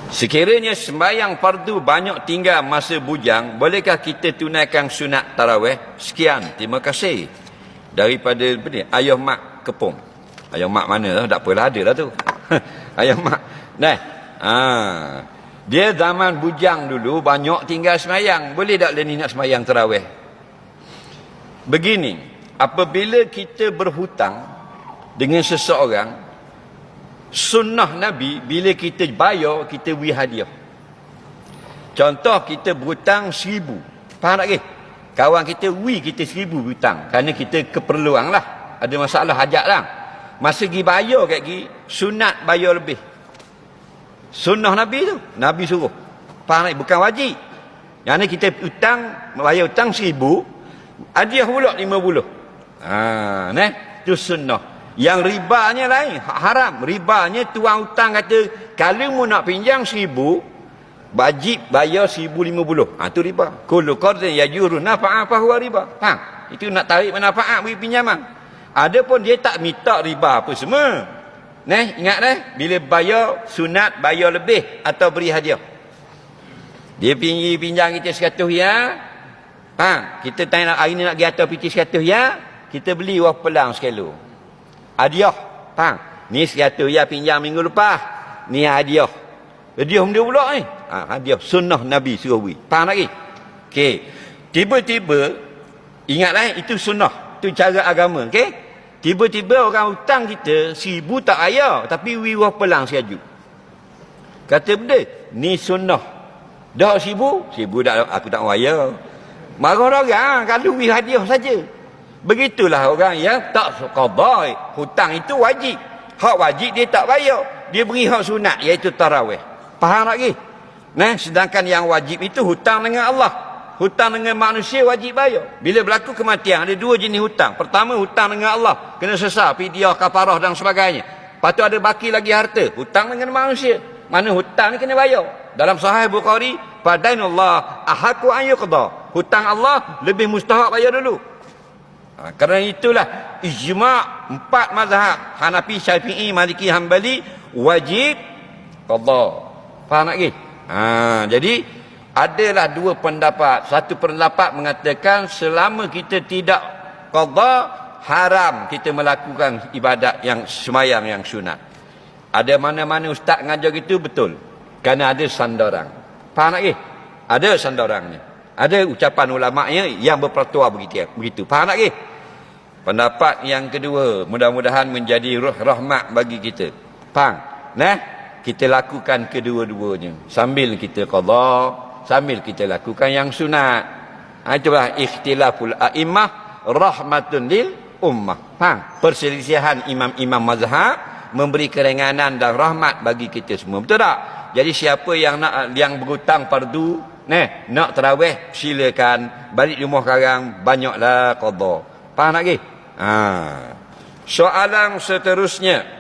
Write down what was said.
Sekiranya sembahyang fardu banyak tinggal masa bujang, bolehkah kita tunaikan sunat tarawih? Sekian, terima kasih. Daripada Ayah Mak Kepung. Ayah Mak mana lah? Tak apalah, ada lah tu. Ayah Mak. Nah, dia zaman bujang dulu banyak tinggal sembahyang. Boleh tak Leni nak sembahyang tarawih? Begini, apabila kita berhutang dengan seseorang, sunnah Nabi, bila kita bayar, kita beri hadiah. Contoh, kita berhutang 1,000. Faham tak ke? Kawan kita beri kita 1,000 berhutang. Kerana kita keperluan lah. Ada masalah hajat lah. Masa pergi bayar kat pergi, sunat bayar lebih. Sunnah Nabi tu. Nabi suruh. Faham tak? Bukan wajib. Yang ni kita hutang, bayar hutang 1,000. Hadiah pula 50. Itu sunnah. Yang ribanya lain, haram. Ribanya tuan hutang kata, kalau mu nak pinjam 1,000, wajib bayar 1,050. Itu riba. Kullu qardin yajuru nafa'a fa huwa riba. Faham? Itu nak tarik manfaat bagi pinjaman. Adapun dia tak minta riba apa semua. Ingat bila bayar sunat bayar lebih atau beri hadiah. Dia pinjam kita 100 ya. Kita tanya hari ni nak pergi atas piti 100 ya. Kita beli wah pelang sekilo. Hadiah. Ni 100 ya pinjam minggu lepas. Ni hadiah. Hadiah dia pula ni. Hadiah sunnah Nabi suruh beri. Faham lagi? Okey. Tiba-tiba, ingatlah itu sunnah. Itu cara agama. Okey. Tiba-tiba orang hutang kita 1,000 tak ayah. Tapi wah pelang sekaju. Kata benda, ni sunnah. Dah 1,000? 1,000 dah aku tak wayar. Marah orang kalau beri hadiah saja. Begitulah orang yang tak qada. Hutang itu wajib. Hak wajib dia tak bayar. Dia beri hak sunat, iaitu tarawih. Faham lagi? Sedangkan yang wajib itu hutang dengan Allah. Hutang dengan manusia wajib bayar. Bila berlaku kematian, ada 2 jenis hutang. Pertama, hutang dengan Allah. Kena sesar, fidyah, kafarah dan sebagainya. Lepas tu ada baki lagi harta. Hutang dengan manusia. Mana hutang ni kena bayar. Dalam Sahih Bukhari, fadainullah ahaqqu an yuqda. Hutang Allah lebih mustahak bayar dulu. Kerana itulah ijma' 4 mazhab, Hanafi, Syafi'i, Maliki, Hanbali, wajib qada. Faham tak ke? Jadi adalah 2 pendapat. Satu pendapat mengatakan selama kita tidak qada, haram kita melakukan ibadat yang sembahyang yang sunat. Ada mana-mana ustaz ngajar gitu betul. Kerana ada sandaran. Faham tak ke? Ada sandarannya. Ada ucapan ulama'nya yang berpertua begitu. Faham tak ke? Pendapat yang kedua, mudah-mudahan menjadi rahmat bagi kita. Faham? Kita lakukan kedua-duanya. Sambil kita qada, sambil kita lakukan yang sunat. Itulah ikhtilaful a'immah rahmatun lil ummah. Faham? Perselisihan imam-imam mazhab memberi keringanan dan rahmat bagi kita semua. Betul tak? Jadi siapa yang berhutang fardu, nak tarawih, silakan. Balik rumah sekarang, banyaklah qada. Faham tak ke? Soalan seterusnya.